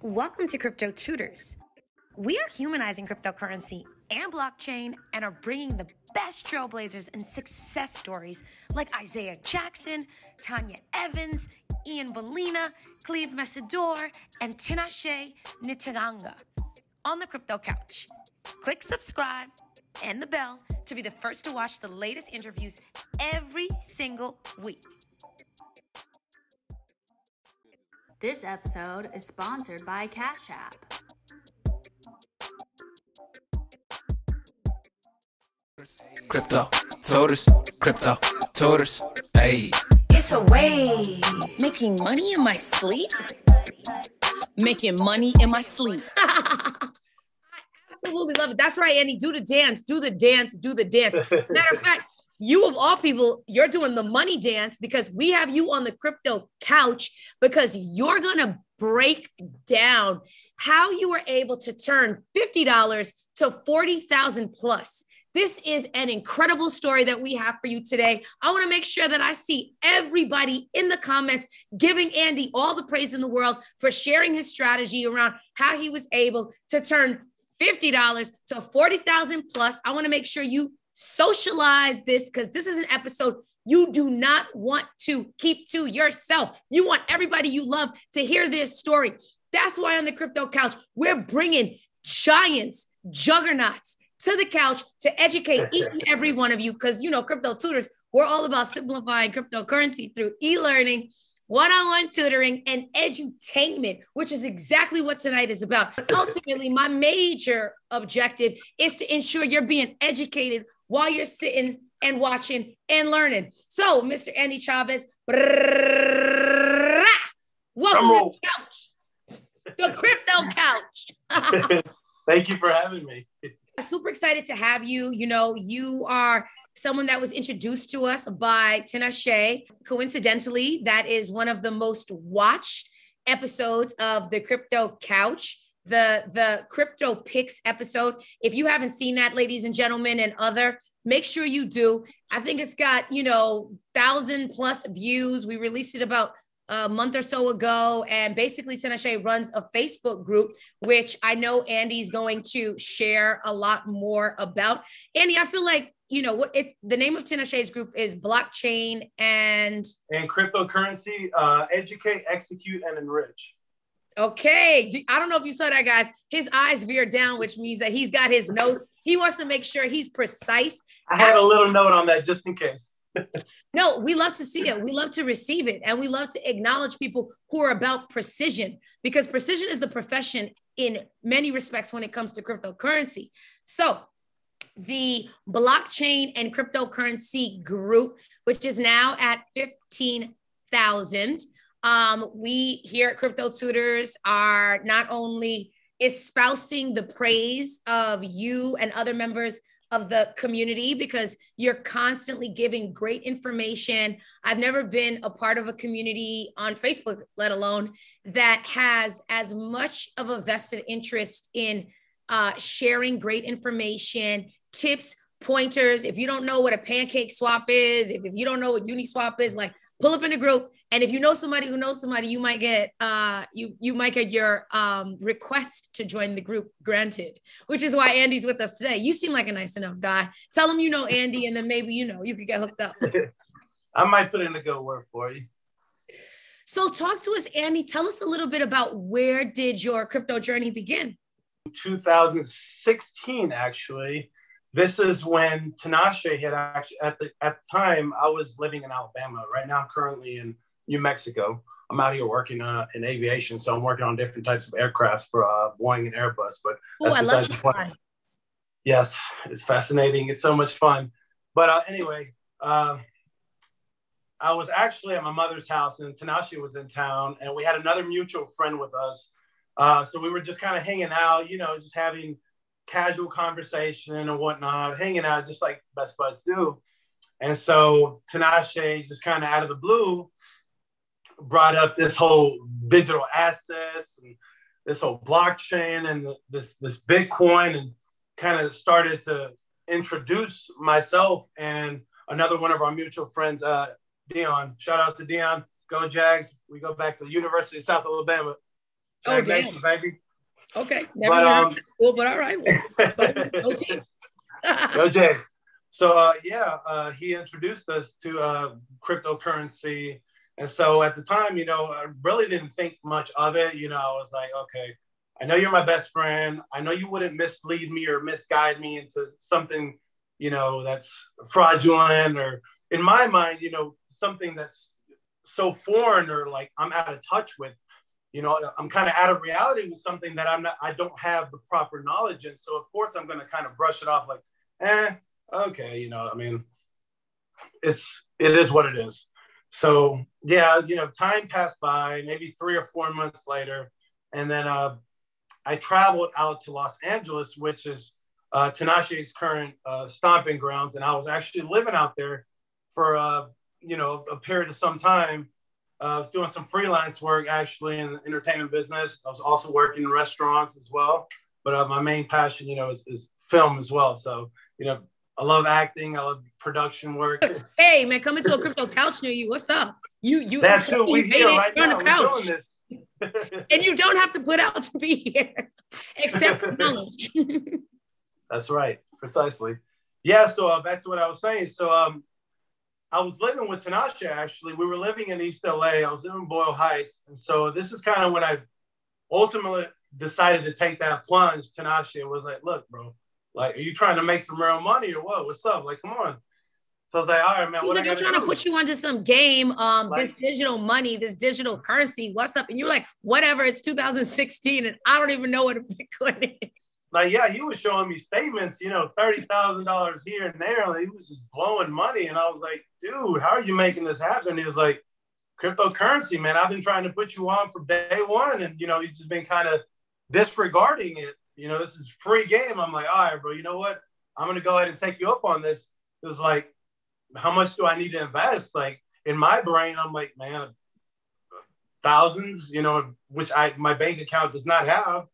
Welcome to Crypto Tutors. We are humanizing cryptocurrency and blockchain and are bringing the best trailblazers and success stories like Isaiah Jackson, Tanya Evans, Ian Bellina, Cleve Messidor, and Tinashe Nyatanga on the Crypto Couch. Click subscribe and the bell to be the first to watch the latest interviews every single week. This episode is sponsored by Cash App. Crypto tutors, hey. It's a way. Making money in my sleep? Making money in my sleep. I absolutely love it. That's right, Andy. Do the dance, do the dance, do the dance. Matter of fact, you of all people, you're doing the money dance because we have you on the Crypto Couch because you're going to break down how you were able to turn $50 to $40,000 plus. This is an incredible story that we have for you today. I want to make sure that I see everybody in the comments giving Andy all the praise in the world for sharing his strategy around how he was able to turn $50 to $40,000 plus. I want to make sure you socialize this because this is an episode you do not want to keep to yourself. You want everybody you love to hear this story. That's why on the Crypto Couch, we're bringing giants, juggernauts to the couch to educate each and every one of you because, you know, Crypto Tutors, we're all about simplifying cryptocurrency through e-learning, one-on-one tutoring, and edutainment, which is exactly what tonight is about. But ultimately, my major objective is to ensure you're being educated while you're sitting and watching and learning. So, Mr. Andy Chavez, welcome to the couch, the Crypto Couch. Thank you for having me. Super excited to have you. You know, you are someone that was introduced to us by Tinashe. Coincidentally, that is one of the most watched episodes of the Crypto Couch, the Crypto Picks episode. If you haven't seen that, ladies and gentlemen, and make sure you do. I think it's got, 1,000+ views. We released it about a month or so ago. And basically Tinashe runs a Facebook group, which I know Andy's going to share a lot more about. Andy, I feel like, the name of Tinashe's group is Blockchain and Cryptocurrency, Educate, Execute, and Enrich. Okay. I don't know if you saw that, guys. His eyes veered down, which means that he's got his notes. He wants to make sure he's precise. I had a little note on that just in case. No, we love to see it. We love to receive it. And we love to acknowledge people who are about precision because precision is the profession in many respects when it comes to cryptocurrency. So the blockchain and cryptocurrency group, which is now at 15,000. We here at Crypto Tutors are not only espousing the praise of you and other members of the community because you're constantly giving great information. I've never been a part of a community on Facebook, let alone that has as much of a vested interest in sharing great information, tips, pointers. If you don't know what a pancake swap is, if you don't know what Uniswap is, like pull up in a group. And if you know somebody who knows somebody, you might get you might get your request to join the group granted, which is why Andy's with us today. You seem like a nice enough guy. Tell him you know Andy, and then maybe you could get hooked up. I might put in a good word for you. So talk to us, Andy. Tell us a little bit about where did your crypto journey begin? 2016, actually. This is when Tinashe had actually, at the time, I was living in Alabama. Right now, I'm currently in New Mexico. I'm out here working in aviation, so I'm working on different types of aircrafts for Boeing and Airbus. But I love the fun. Yes, it's fascinating. It's so much fun. But anyway, I was actually at my mother's house, and Tinashe was in town, and we had another mutual friend with us. So we were just kind of hanging out, just having casual conversation and whatnot, hanging out just like best buds do. And so Tinashe just kind of out of the blue brought up this whole digital assets and this whole blockchain and this Bitcoin, and kind of started to introduce myself and another one of our mutual friends, Dion. Shout out to Dion. Go Jags. We go back to the University of South Alabama. Oh, damn. Nation, baby. Okay. Never even heard of that school, but all right. Well, no team. Go Jay. So he introduced us to cryptocurrency. And so at the time, I really didn't think much of it. I was like, okay, I know you're my best friend. I know you wouldn't mislead me or misguide me into something, that's fraudulent, or in my mind, something that's so foreign or like I'm out of touch with. I'm kind of out of reality with something that I don't have the proper knowledge in. So of course I'm going to kind of brush it off like, okay, it is what it is. So time passed by, maybe 3 or 4 months later. And then I traveled out to Los Angeles, which is Tinashe's current stomping grounds. And I was actually living out there for, a period of some time. I was doing some freelance work actually in the entertainment business. I was also working in restaurants as well. But my main passion, is film as well. So, I love acting. I love production work. Hey, man, come into a crypto couch near you. What's up? You That's who we here right now. We're doing this. And you don't have to put out to be here, except for knowledge. That's right. Precisely. Yeah. So back to what I was saying. So I was living with Tinashe, actually. We were living in East LA. I was living in Boyle Heights. And so this is kind of when I ultimately decided to take that plunge. Tinashe was like, look, bro, like, are you trying to make some real money or what? What's up? Like, come on. So I was like, all right, man. He's like, I'm trying to put you onto some game, this digital money, this digital currency. What's up? And you're like, whatever, it's 2016 and I don't even know what a Bitcoin is. Like, yeah, he was showing me statements, $30,000 here and there. Like, he was just blowing money. And I was like, dude, how are you making this happen? He was like, cryptocurrency, man. I've been trying to put you on from day one. And, you've just been kind of disregarding it. This is free game. I'm like, all right, bro, you know what? I'm going to go ahead and take you up on this. It was like, how much do I need to invest? Like, in my brain, I'm like, man, thousands, which my bank account does not have.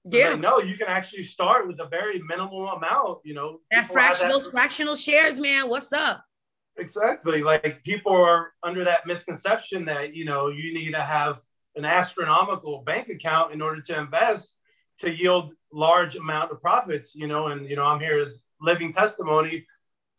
Yeah. Like, no, you can actually start with a very minimal amount, those fractional shares, man. What's up? Exactly. Like, people are under that misconception that, you need to have an astronomical bank account in order to invest to yield large amount of profits, and, I'm here as living testimony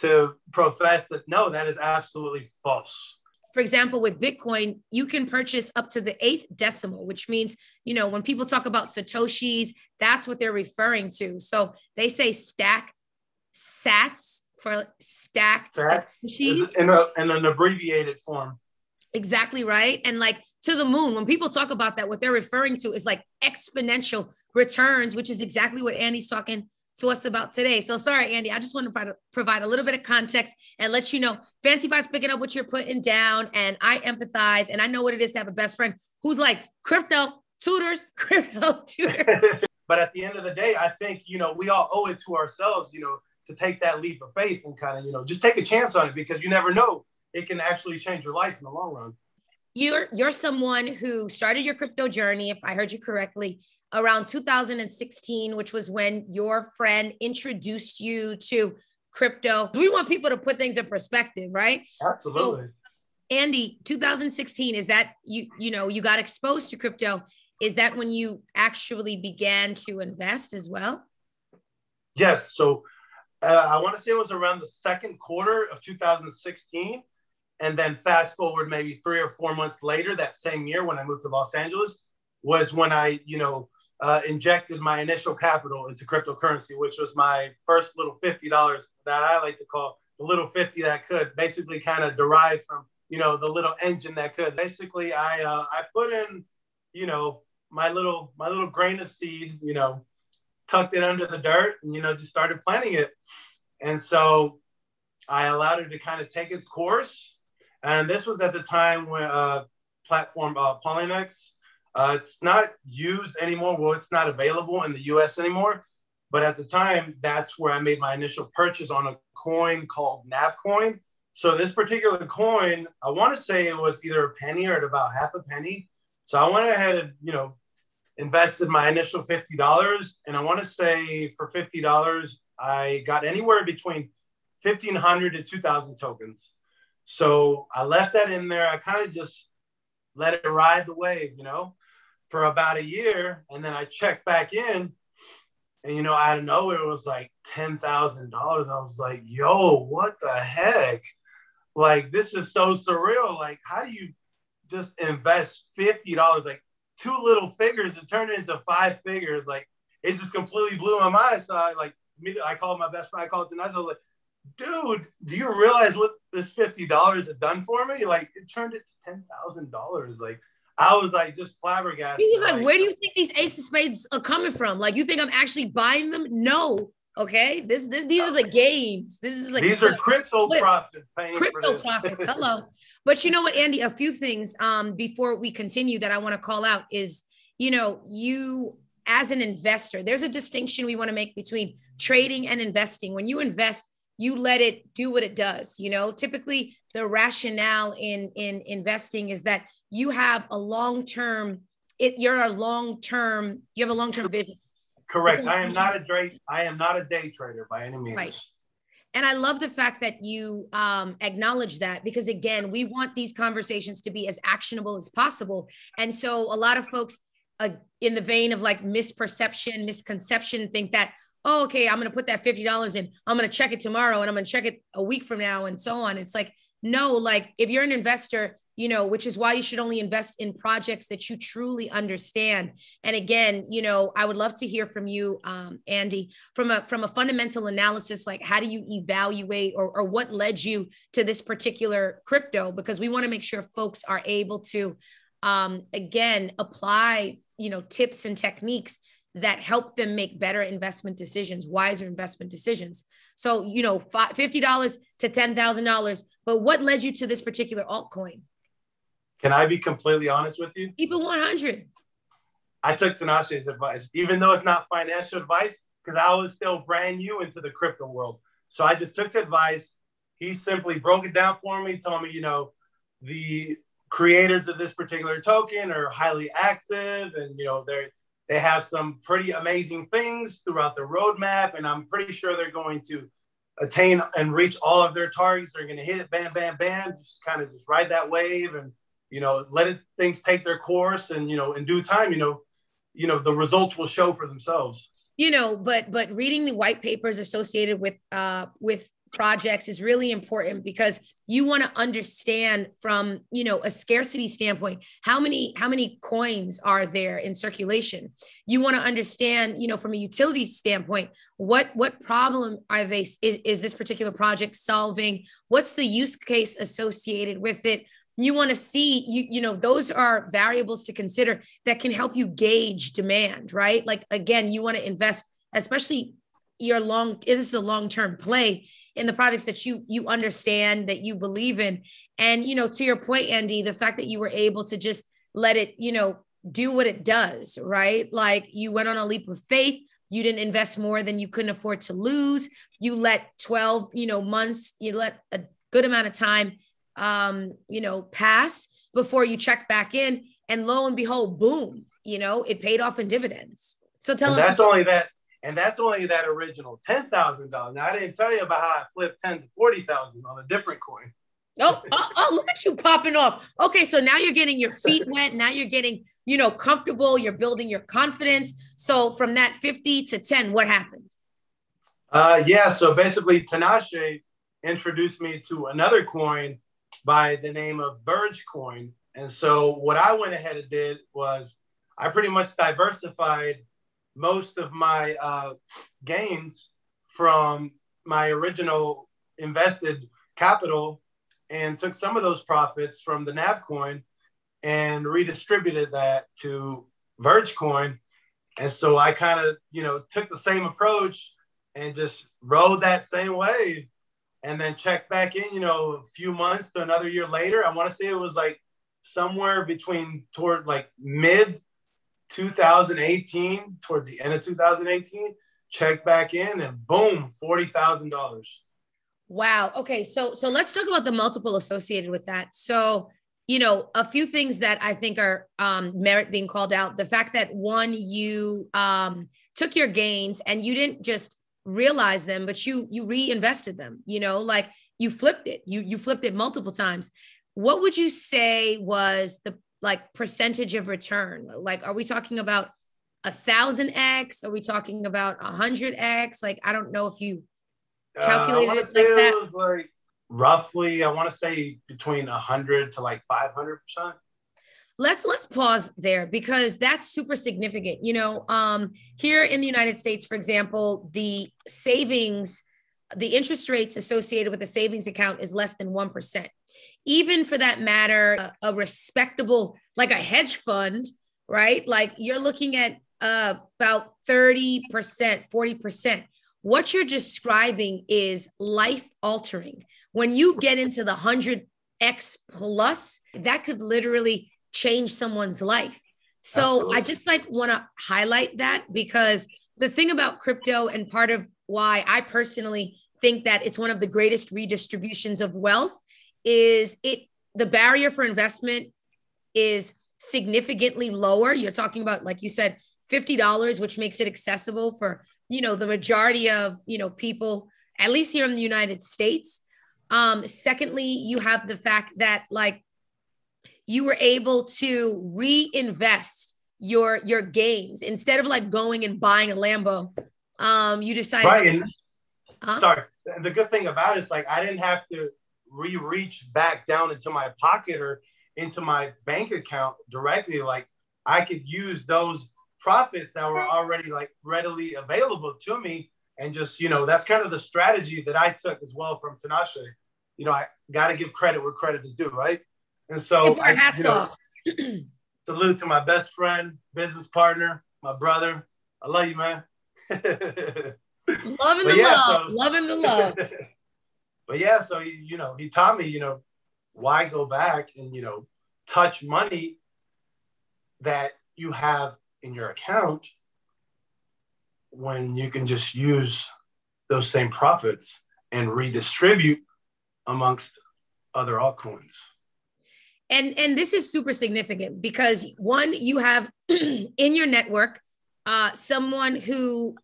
to profess that, no, that is absolutely false. For example, with Bitcoin, you can purchase up to the 8th decimal, which means, when people talk about Satoshis, that's what they're referring to. So they say stack sats for stack Satoshis. In an abbreviated form. Exactly right. And like to the moon, when people talk about that, what they're referring to is like exponential returns, which is exactly what Andy's talking to us about today. So sorry, Andy, I just want to provide a little bit of context and let you know, Fancy Five's picking up what you're putting down, and I empathize, and I know what it is to have a best friend who's like crypto tutors. But at the end of the day, I think, we all owe it to ourselves, to take that leap of faith and kind of, just take a chance on it, because you never know, it can actually change your life in the long run. You're someone who started your crypto journey, if I heard you correctly, around 2016, which was when your friend introduced you to crypto. We want people to put things in perspective, right? Absolutely. So, Andy, 2016, is that you got exposed to crypto? Is that when you actually began to invest as well? Yes. So I want to say it was around the second quarter of 2016. And then fast forward maybe 3 or 4 months later, that same year when I moved to Los Angeles, was when I, injected my initial capital into cryptocurrency, which was my first little $50 that I like to call the little 50 that could, basically kind of derived from, the little engine that could. Basically, I put in, my little grain of seed, tucked it under the dirt and, just started planting it. And so I allowed it to kind of take its course. And this was at the time when platform Polynex, it's not used anymore. Well, it's not available in the US anymore. But at the time, that's where I made my initial purchase on a coin called Navcoin. So this particular coin, I want to say it was either a penny or at about half a penny. So I went ahead and, invested my initial $50. And I want to say for $50, I got anywhere between 1,500 to 2,000 tokens. So I left that in there. I kind of just let it ride the wave, for about a year. And then I checked back in and, you know, out of nowhere, it was like $10,000. I was like, yo, what the heck? Like, this is so surreal. Like, how do you just invest $50, like 2 little figures and turn it into 5 figures? Like, it just completely blew my mind. So I called my best friend. I called Tinashe. I was like, dude, do you realize what this $50 has done for me? Like, it turned it to $10,000. Like, I was like, just flabbergasted. He was like, where do you think these ace of spades are coming from? Like, you think I'm actually buying them? No. Okay. These are the gains. This is like, these are crypto profits. Crypto profits. Hello. But you know what, Andy, a few things before we continue that I want to call out is, you know, you as an investor, there's a distinction we want to make between trading and investing. When you invest, you let it do what it does. You know, typically the rationale in investing is that you have a long-term, you have a long-term vision. Correct. I am not a day trader by any means. Right. And I love the fact that you acknowledge that, because again, we want these conversations to be as actionable as possible. And so a lot of folks in the vein of like misconception, think that, oh, okay, I'm going to put that $50 in. I'm going to check it tomorrow and I'm going to check it a week from now and so on. It's like, no, like if you're an investor, you know, which is why you should only invest in projects that you truly understand. And again, you know, I would love to hear from you, Andy, from a fundamental analysis, like how do you evaluate or what led you to this particular crypto? Because we want to make sure folks are able to, again, apply, you know, tips and techniques that help them make better investment decisions, wiser investment decisions. So, you know, $50 to $10,000, but what led you to this particular altcoin? Can I be completely honest with you? Keep it 100. I took Tinashe's advice, even though it's not financial advice, because I was still brand new into the crypto world. So I just took the advice. He simply broke it down for me, told me, you know, the creators of this particular token are highly active and, you know, they have some pretty amazing things throughout the roadmap. And I'm pretty sure they're going to attain and reach all of their targets. They're going to hit it, bam, bam, bam, just kind of just ride that wave and, you know, things take their course and, you know, in due time, you know, the results will show for themselves. You know, but reading the white papers associated with projects is really important because you want to understand from, you know, a scarcity standpoint, how many coins are there in circulation? You want to understand, you know, from a utility standpoint, what problem is this particular project solving? What's the use case associated with it? You want to see, you know, those are variables to consider that can help you gauge demand, right? Like, again, you want to invest, especially this is a long-term play in the projects that you understand, that you believe in. And, you know, to your point, Andy, the fact that you were able to just let it, you know, do what it does, right? Like you went on a leap of faith. You didn't invest more than you couldn't afford to lose. You let 12, you know, months, you let a good amount of time you know, pass before you check back in, and lo and behold, boom, you know, it paid off in dividends. So tell us. That's only that original $10,000. Now I didn't tell you about how I flipped 10 to 40,000 on a different coin. Oh, look at you popping off. Okay. So now you're getting your feet wet. Now you're getting, you know, comfortable. You're building your confidence. So from that 50 to 10, what happened? Yeah. So basically Tinashe introduced me to another coin by the name of Verg Coin. And so what I went ahead and did was I pretty much diversified most of my gains from my original invested capital and took some of those profits from the NAV coin and redistributed that to Verg Coin. And so I kind of, you know, took the same approach and just rode that same wave. And then check back in, you know, a few months to another year later. I want to say it was like somewhere toward like mid 2018, towards the end of 2018, check back in and boom, $40,000. Wow. Okay. So let's talk about the multiple associated with that. So, you know, a few things that I think are merit being called out. The fact that one, you took your gains and you didn't just realize them, but you reinvested them, you know, like you flipped it. You flipped it multiple times. What would you say was like percentage of return? Like, are we talking about 1,000x? Are we talking about 100x? Like, I don't know if you calculated it like that. It was like roughly, I want to say between 100 to like 500%. Let's pause there because that's super significant. You know, here in the United States, for example, the interest rates associated with a savings account is less than 1%. Even for that matter, a respectable, like a hedge fund, right? Like you're looking at about 30%, 40%. What you're describing is life altering. When you get into the 100x plus, that could literally change someone's life. So absolutely. I just like want to highlight that because the thing about crypto and part of why I personally think that it's one of the greatest redistributions of wealth is the barrier for investment is significantly lower. You're talking about, like you said, $50, which makes it accessible for, you know, the majority of, you know, people, at least here in the United States. Secondly, you have the fact that like you were able to reinvest your gains instead of like going and buying a Lambo. You decided. Right. Sorry. The good thing about it is like I didn't have to reach back down into my pocket or into my bank account directly. Like I could use those profits that were already like readily available to me. And just, you know, that's kind of the strategy that I took as well from Tinashe. You know, I got to give credit where credit is due, right? And so hats off. Salute to my best friend, business partner, my brother. I love you, man. Loving the love. But yeah, so, you know, he taught me, you know, why go back and, you know, touch money that you have in your account when you can just use those same profits and redistribute amongst other altcoins. And this is super significant because one, you have in your network, someone who,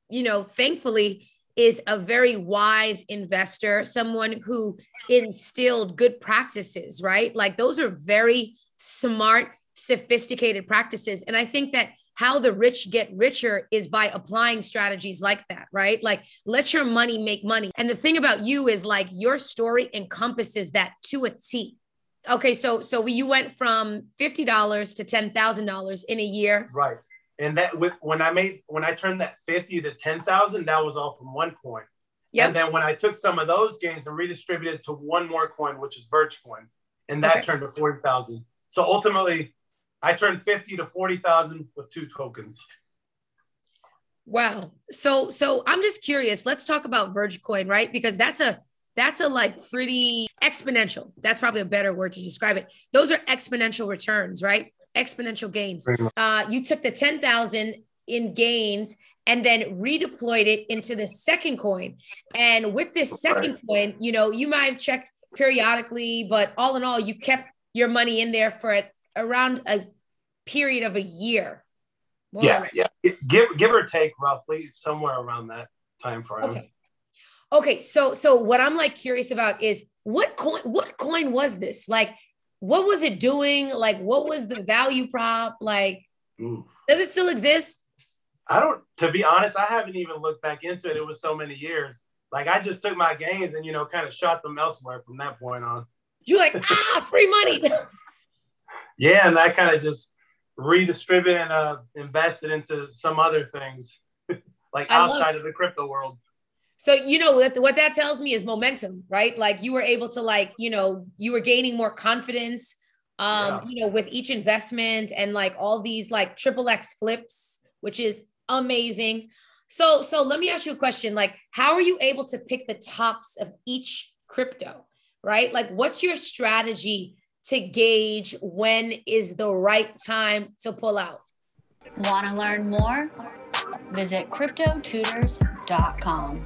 you know, thankfully is a very wise investor, someone who instilled good practices, right? Like those are very smart, sophisticated practices. And I think that how the rich get richer is by applying strategies like that, right? Like let your money make money. And the thing about you is like your story encompasses that to a T. Okay, so you went from $50 to $10,000 in a year, right? And that when I turned that 50 to 10,000, that was all from one coin. Yep. And then when I took some of those gains and redistributed to one more coin, which is Verg Coin, and that turned to 40,000. So ultimately, I turned 50 to 40,000 with 2 tokens. Wow. So I'm just curious. Let's talk about Verg Coin, right? Because that's a like pretty exponential. That's probably a better word to describe it. Those are exponential returns, right? Exponential gains. You took the 10,000 in gains and then redeployed it into the second coin. And with this second coin, you know, you might have checked periodically, but all in all, you kept your money in there for around a period of a year. Yeah. Give or take roughly somewhere around that time frame. Okay. So what I'm like curious about is what coin was this? Like, what was it doing? Like, what was the value prop? Like, does it still exist? To be honest, I haven't even looked back into it. It was so many years. Like I just took my gains and, you know, kind of shot them elsewhere from that point on. You're like, free money. Yeah. And I kind of just redistributed and invested into some other things like outside of the crypto world. So, you know, what that tells me is momentum, right? Like you were able to like, you know, you were gaining more confidence, you know, with each investment and like all these like XXX flips, which is amazing. So let me ask you a question. Like, how are you able to pick the tops of each crypto, right? Like, what's your strategy to gauge when is the right time to pull out? Want to learn more? Visit cryptotutors.com.